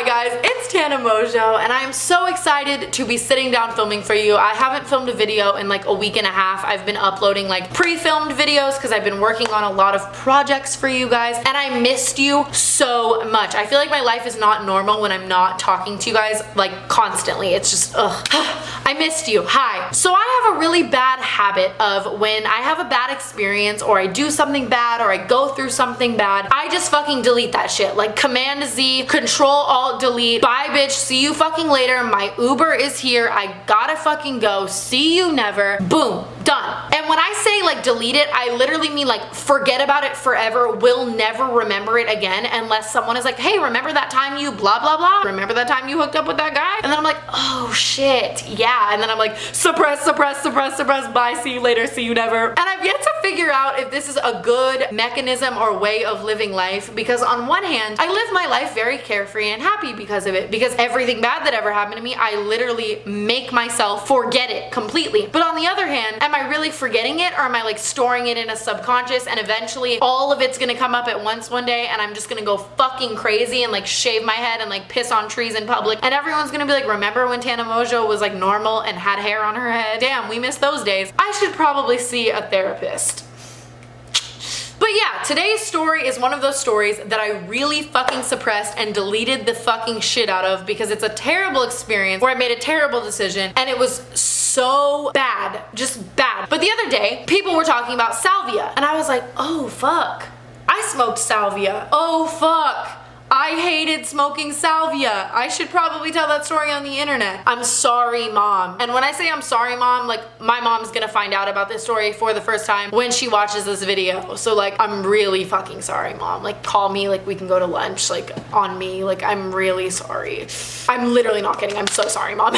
Hi guys, it's Tana Mongeau and I'm so excited to be sitting down filming for you. I haven't filmed a video in like a week and a half. I've been uploading like pre-filmed videos because I've been working on a lot of projects for you guys and I missed you so much. I feel like my life is not normal when I'm not talking to you guys like constantly. It's just, ugh. I missed you. Hi. So I have a really bad habit of when I have a bad experience or I do something bad or I go through something bad, I just fucking delete that shit. Like Command Z, Control Alt Delete. Bye bitch, see you fucking later. My Uber is here. I gotta fucking go. See you never. Boom. Done. And when I say like delete it, I literally mean like forget about it forever. Will never remember it again unless someone is like, hey, remember that time you blah blah blah? Remember that time you hooked up with that guy? And then I'm like, oh shit, yeah. And then I'm like, suppress, suppress, suppress, suppress, bye, see you later, see you never. And I've yet to figure out if this is a good mechanism or way of living life, because on one hand, I live my life very carefree and happy because of it, because everything bad that ever happened to me, I literally make myself forget it completely. But on the other hand, am I really forgetting it, or am I like storing it in a subconscious and eventually all of it's gonna come up at once one day and I'm just gonna go fucking crazy and like shave my head and like piss on trees in public and everyone's gonna be like, remember when Tana Mongeau was like normal and had hair on her head? Damn, we missed those days. I should probably see a therapist. But yeah, today's story is one of those stories that I really fucking suppressed and deleted the fucking shit out of because it's a terrible experience where I made a terrible decision and it was so bad, just bad. But the other day, people were talking about Salvia and I was like, oh fuck, I smoked Salvia. Oh fuck. I hated smoking Salvia. I should probably tell that story on the internet. I'm sorry, mom. And when I say I'm sorry, mom, like my mom's gonna find out about this story for the first time when she watches this video. So like, I'm really fucking sorry, mom. Like call me, like we can go to lunch, like on me. Like I'm really sorry. I'm literally not kidding. I'm so sorry, mom.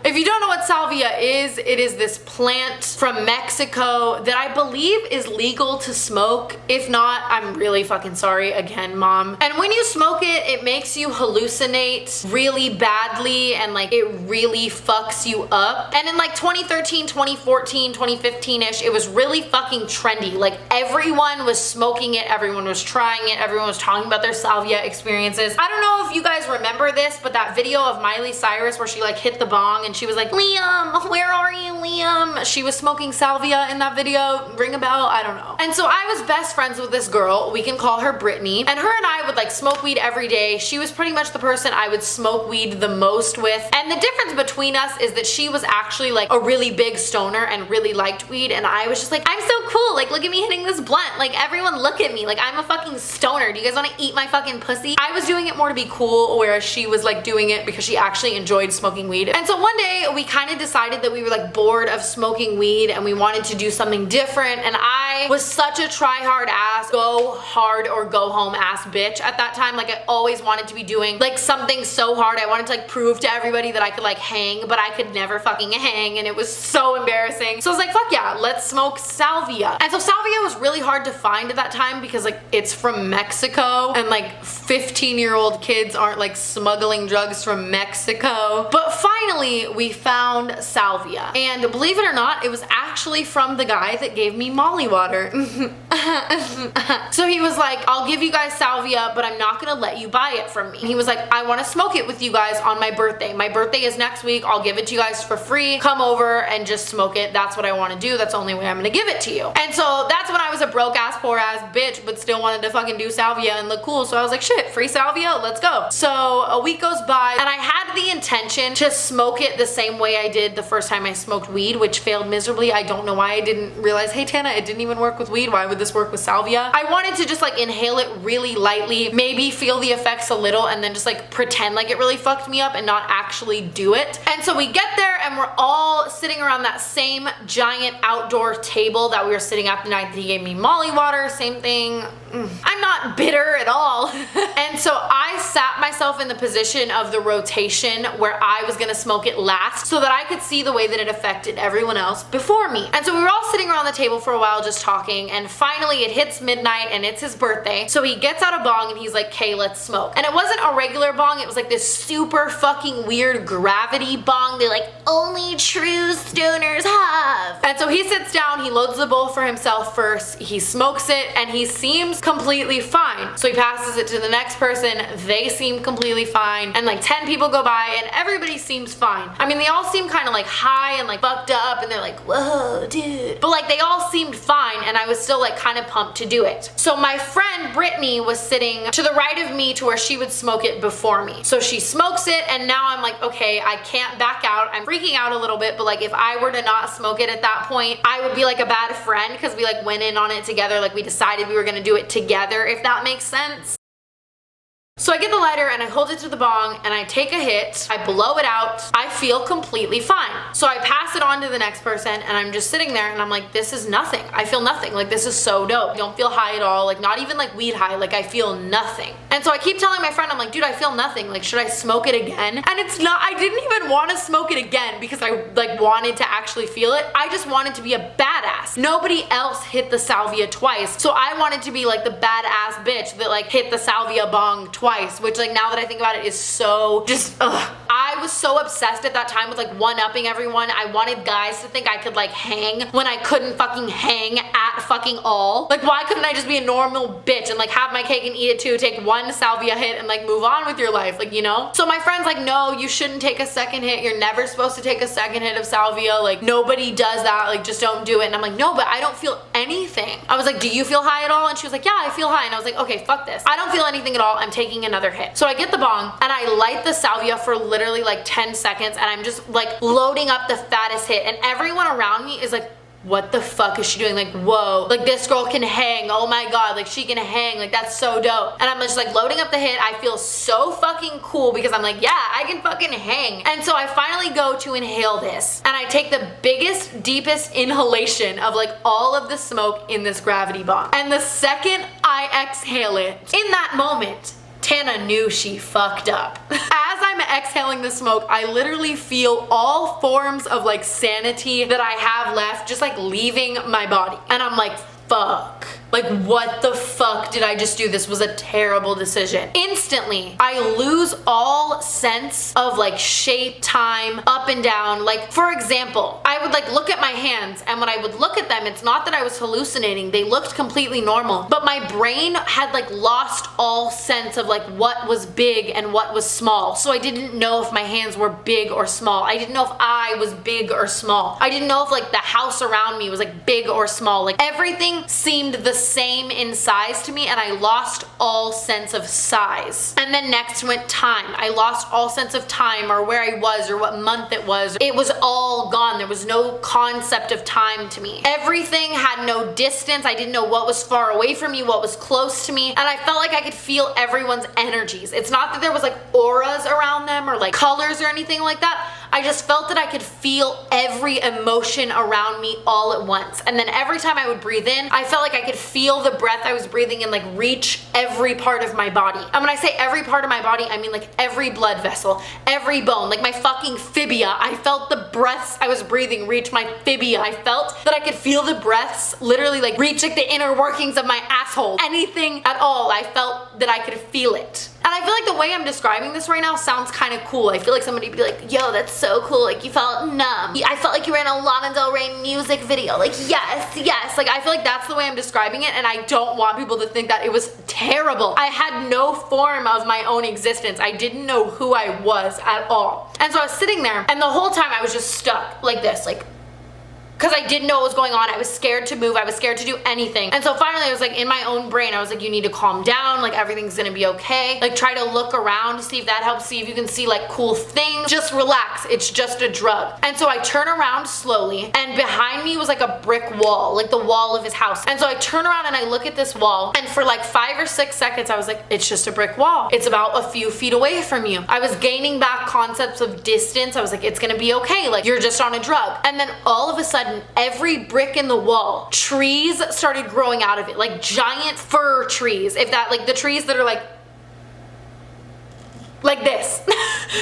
If you don't know what Salvia is, it is this plant from Mexico that I believe is legal to smoke. If not, I'm really fucking sorry again, mom. And when you smoke it, it makes you hallucinate really badly and like it really fucks you up. And in like 2013, 2014, 2015-ish, it was really fucking trendy. Like everyone was smoking it, everyone was trying it, everyone was talking about their Salvia experiences. I don't know if you guys remember this, but that video of Miley Cyrus where she like hit the bong and she was like, Liam, where are you, Liam? She was smoking Salvia in that video. Ring a bell? I don't know. And so I was best friends with this girl. We can call her Brittany. And her and I would like smoke weed every day. She was pretty much the person I would smoke weed the most with. And the difference between us is that she was actually like a really big stoner and really liked weed. And I was just like, I'm so cool. Like, look at me hitting this blunt. Like, everyone look at me. Like, I'm a fucking stoner. Do you guys want to eat my fucking pussy? I was doing it more to be cool, whereas she was like doing it because she actually enjoyed smoking weed. And so one day we kind of decided that we were like bored of smoking weed and we wanted to do something different. And I was such a try hard ass, go hard or go home ass bitch at that time. Like I always wanted to be doing like something so hard. I wanted to like prove to everybody that I could like hang, but I could never fucking hang and it was so embarrassing. So I was like, fuck yeah, let's smoke Salvia. And so Salvia was really hard to find at that time because like it's from Mexico and like 15-year-old kids aren't like smuggling drugs from Mexico. But finally we found Salvia. And believe it or not, it was actually from the guy that gave me Molly water. So he was like, I'll give you guys Salvia, but I'm not gonna let you buy it from me. He was like, I want to smoke it with you guys on my birthday. My birthday is next week. I'll give it to you guys for free. Come over and just smoke it. That's what I want to do. That's the only way I'm gonna give it to you. And so that's when I was a broke ass, poor ass bitch, but still wanted to fucking do Salvia and look cool. So I was like, shit, free Salvia, let's go. So a week goes by and I had the intention to smoke it the same way I did the first time I smoked weed, which failed miserably. I don't know why. I didn't realize, hey Tana, it didn't even work with weed. Why would this work with Salvia? I wanted to just like inhale it really lightly, maybe feel the effects a little and then just like pretend like it really fucked me up and not actually do it. And so we get there and we're all sitting around that same giant outdoor table that we were sitting at the night that he gave me Molly water. Same thing. I'm not bitter at all. And so I sat myself in the position of the rotation where I was gonna smoke it last so that I could see the way that it affected everyone else before me. And so we were all sitting around the table for a while just talking, and finally it hits midnight and it's his birthday. So he gets out a bong and he's like, "Okay, let's smoke." And it wasn't a regular bong, it was like this super fucking weird gravity bong that like only true stoners have. And so he sits down, he loads the bowl for himself first, he smokes it, and he seems completely fine. So he passes it to the next person, they seem completely fine, and like 10 people go by and everybody seems fine. I mean, they all seem kind of like high and like fucked up, and they're like, "Whoa, dude." But like they all seemed fine, and I was still like kind of pumped to do it. So my friend Brittany was sitting to the right of me to where she would smoke it before me. So she smokes it, and now I'm like, okay, I can't back out. I'm freaking out a little bit, but like if I were to not smoke it at that point, I would be like a bad friend because we like went in on it together, like we decided we were gonna do it together, if that makes sense. So I get the lighter and I hold it to the bong and I take a hit, I blow it out, I feel completely fine. So I pass it on to the next person and I'm just sitting there and I'm like, this is nothing. I feel nothing. Like this is so dope. I don't feel high at all, like not even like weed high, like I feel nothing. And so I keep telling my friend, I'm like, dude, I feel nothing. Like, should I smoke it again? And it's not, I didn't even want to smoke it again because I like wanted to actually feel it. I just wanted to be a badass. Nobody else hit the salvia twice. So I wanted to be like the badass bitch that like hit the salvia bong twice. Which like now that I think about it is so just ugh. I was so obsessed at that time with like one-upping everyone. I wanted guys to think I could like hang when I couldn't fucking hang at fucking all. Like why couldn't I just be a normal bitch and like have my cake and eat it too, take one salvia hit and like move on with your life, like, you know? So my friend's like, no, you shouldn't take a second hit. You're never supposed to take a second hit of salvia. Like nobody does that. Like just don't do it. And I'm like, no, but I don't feel anything. I was like, do you feel high at all? And she was like, yeah, I feel high. And I was like, okay, fuck this. I don't feel anything at all. I'm taking another hit. So I get the bong and I light the salvia for literally like 10 seconds and I'm just like loading up the fattest hit, and everyone around me is like, what the fuck is she doing? Like, whoa, like this girl can hang. Oh my god, like she can hang. Like that's so dope. And I'm just like loading up the hit. I feel so fucking cool because I'm like, yeah, I can fucking hang. And so I finally go to inhale this and I take the biggest, deepest inhalation of like all of the smoke in this gravity bong. And the second I exhale it, in that moment, Tana knew she fucked up. As I'm exhaling the smoke, I literally feel all forms of like sanity that I have left just like leaving my body. And I'm like, fuck. Like what the fuck did I just do? This was a terrible decision. Instantly, I lose all sense of like shape, time, up and down. Like for example, I would like look at my hands, and when I would look at them, it's not that I was hallucinating. They looked completely normal, but my brain had like lost all sense of like what was big and what was small. So I didn't know if my hands were big or small. I didn't know if I was big or small. I didn't know if like the house around me was like big or small. Like everything seemed the same in size to me, and I lost all sense of size. And then next went time. I lost all sense of time or where I was or what month it was. It was all gone. There was no concept of time to me. Everything had no distance. I didn't know what was far away from me, what was close to me, and I felt like I could feel everyone's energies. It's not that there was like auras around them or like colors or anything like that. I just felt that I could feel every emotion around me all at once. And then every time I would breathe in, I felt like I could feel the breath I was breathing in like reach every part of my body. And when I say every part of my body, I mean like every blood vessel, every bone, like my fucking fibia. I felt the breaths I was breathing reach my fibia. I felt that I could feel the breaths literally like reach like the inner workings of my asshole. Anything at all, I felt that I could feel it. And I feel like the way I'm describing this right now sounds kind of cool. I feel like somebody would be like, yo, that's so cool. Like you felt numb. I felt like you were in a Lana Del Rey music video. Like, yes, yes. Like I feel like that's the way I'm describing it, and I don't want people to think that it was terrible. I had no form of my own existence. I didn't know who I was at all. And so I was sitting there, and the whole time I was just stuck like this, like, because I didn't know what was going on. I was scared to move. I was scared to do anything. And so finally I was like, in my own brain, I was like, you need to calm down. Like everything's gonna be okay. Like try to look around to see if that helps. See if you can see like cool things. Just relax. It's just a drug. And so I turn around slowly, and behind me was like a brick wall, like the wall of his house. And so I turn around and I look at this wall, and for like 5 or 6 seconds I was like, it's just a brick wall. It's about a few feet away from you. I was gaining back concepts of distance. I was like, it's gonna be okay. Like you're just on a drug. And then all of a sudden, every brick in the wall, trees started growing out of it, like giant fir trees. If that, like the trees that are like this.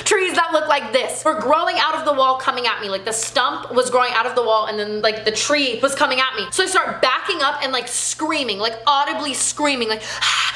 Trees that look looked like this, were growing out of the wall coming at me. Like the stump was growing out of the wall and then like the tree was coming at me. So I start backing up and like screaming, like audibly screaming, like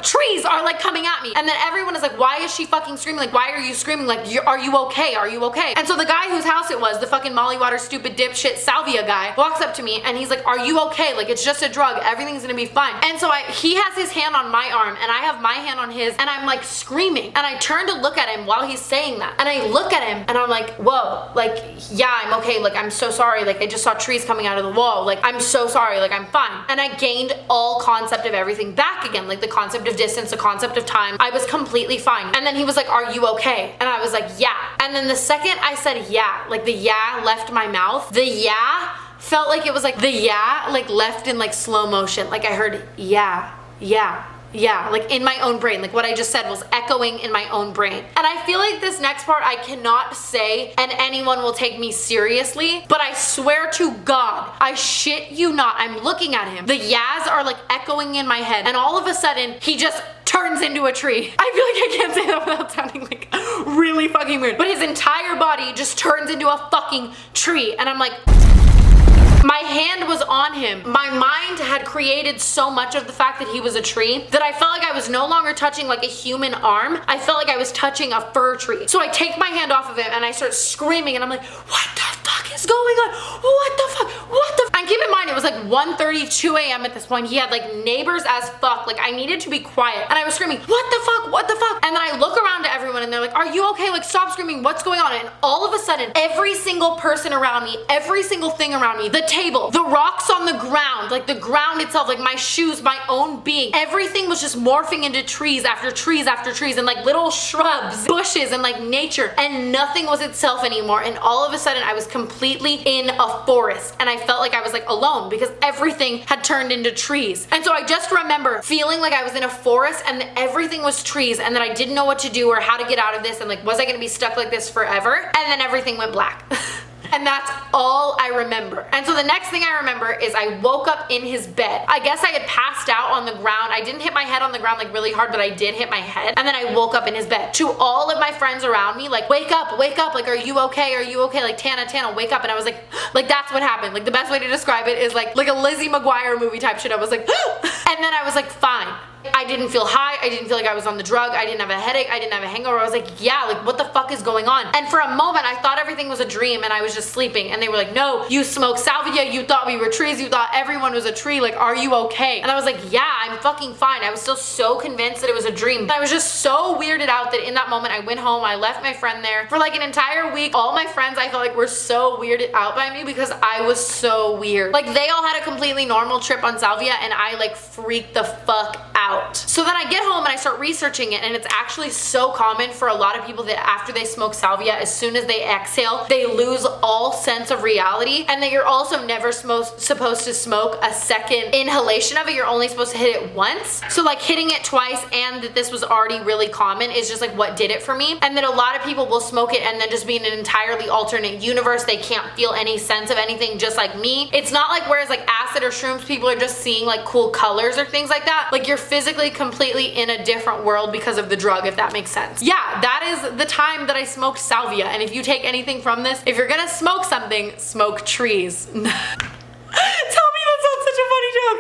trees are like coming at me. And then everyone is like, why is she fucking screaming? Like, why are you screaming? Like, are you okay? Are you okay? And so the guy whose house it was, the fucking Molly Water stupid dipshit Salvia guy, walks up to me and he's like, are you okay? Like, it's just a drug. Everything's gonna be fine. And so he has his hand on my arm and I have my hand on his and I'm like screaming. And I turn to look at him while he's saying that. And I look at him and I'm like, whoa, like, yeah, I'm okay. Like, I'm so sorry. Like, I just saw trees coming out of the wall. Like, I'm so sorry. Like, I'm fine. And I gained all concept of everything back again. Like the concept of distance, the concept of time. I was completely fine. And then he was like, are you okay? And I was like, yeah. And then the second I said yeah, like the yeah left my mouth, the yeah felt like it was like the yeah like left in like slow motion. Like I heard yeah, yeah, yeah, like in my own brain. Like what I just said was echoing in my own brain. And I feel like this next part I cannot say and anyone will take me seriously, but I swear to God, I shit you not, I'm looking at him. The yeahs are like echoing in my head and all of a sudden he just turns into a tree. I feel like I can't say that without sounding like really fucking weird, but his entire body just turns into a fucking tree. And I'm like, my hand was on him. My mind had created so much of the fact that he was a tree that I felt like I was no longer touching like a human arm. I felt like I was touching a fir tree. So I take my hand off of him and I start screaming and I'm like, what the fuck is going on? What the fuck? What the fuck? And keep in mind, it was like 1:32 a.m. at this point. He had like neighbors as fuck. Like I needed to be quiet. And I was screaming, what the fuck? What the fuck? And then I look around to everyone and they're like, are you okay? Like stop screaming. What's going on? And all of a sudden, every single person around me, every single thing around me, the table, the rocks on the ground, like the ground itself, like my shoes, my own being, everything was just morphing into trees after trees after trees and like little shrubs, bushes and like nature, and nothing was itself anymore. And all of a sudden I was completely in a forest and I felt like I was like alone because everything had turned into trees. And so I just remember feeling like I was in a forest and everything was trees and that I didn't know what to do or how to get out of this and like was I gonna be stuck like this forever? And then everything went black. And that's all I remember. And so the next thing I remember is I woke up in his bed. I guess I had passed out on the ground. I didn't hit my head on the ground like really hard, but I did hit my head. And then I woke up in his bed. To all of my friends around me, like, wake up, like, are you okay? Are you okay? Like, Tana, wake up. And I was like that's what happened. Like the best way to describe it is like a Lizzie McGuire movie type shit. I was like, and then I was like, fine. I didn't feel high. I didn't feel like I was on the drug. I didn't have a headache. I didn't have a hangover. I was like, yeah, like what the fuck is going on? And for a moment, I thought everything was a dream and I was just sleeping. And they were like, no, you smoked salvia. You thought we were trees. You thought everyone was a tree. Like, are you okay? And I was like, yeah, I'm fucking fine. I was still so convinced that it was a dream. And I was just so weirded out that in that moment, I went home. I left my friend there for like an entire week. All my friends, I felt like were so weirded out by me because I was so weird. Like they all had a completely normal trip on salvia and I like freaked the fuck out. So then I get home and I start researching it and it's actually so common for a lot of people that after they smoke salvia, as soon as they exhale, they lose all sense of reality and that you're also never supposed to smoke a second inhalation of it. You're only supposed to hit it once. So like hitting it twice and that this was already really common is just like what did it for me. And that a lot of people will smoke it and then just be in an entirely alternate universe. They can't feel any sense of anything just like me. It's not like whereas like acid or shrooms, people are just seeing like cool colors or things like that. Like you're physically completely in a different world because of the drug, if that makes sense. Yeah, that is the time that I smoked salvia. And if you take anything from this, if you're gonna smoke something, smoke trees. Tell me that's not such a funny joke.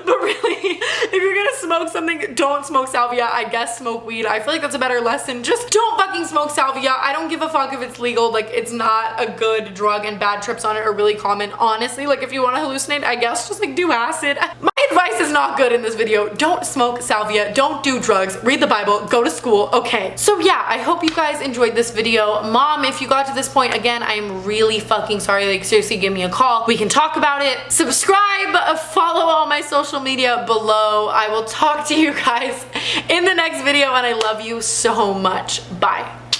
But really, if you're gonna smoke something, don't smoke salvia. I guess smoke weed. I feel like that's a better lesson. Just don't fucking smoke salvia. I don't give a fuck if it's legal. Like it's not a good drug and bad trips on it are really common. Honestly, like if you want to hallucinate, I guess just like do acid. My advice is not good in this video. Don't smoke salvia. Don't do drugs. Read the Bible. Go to school. Okay. So yeah, I hope you guys enjoyed this video. Mom, if you got to this point, again, I am really fucking sorry. Like seriously, give me a call. We can talk about it. Subscribe, follow all my social media below. I will talk to you guys in the next video and I love you so much. Bye.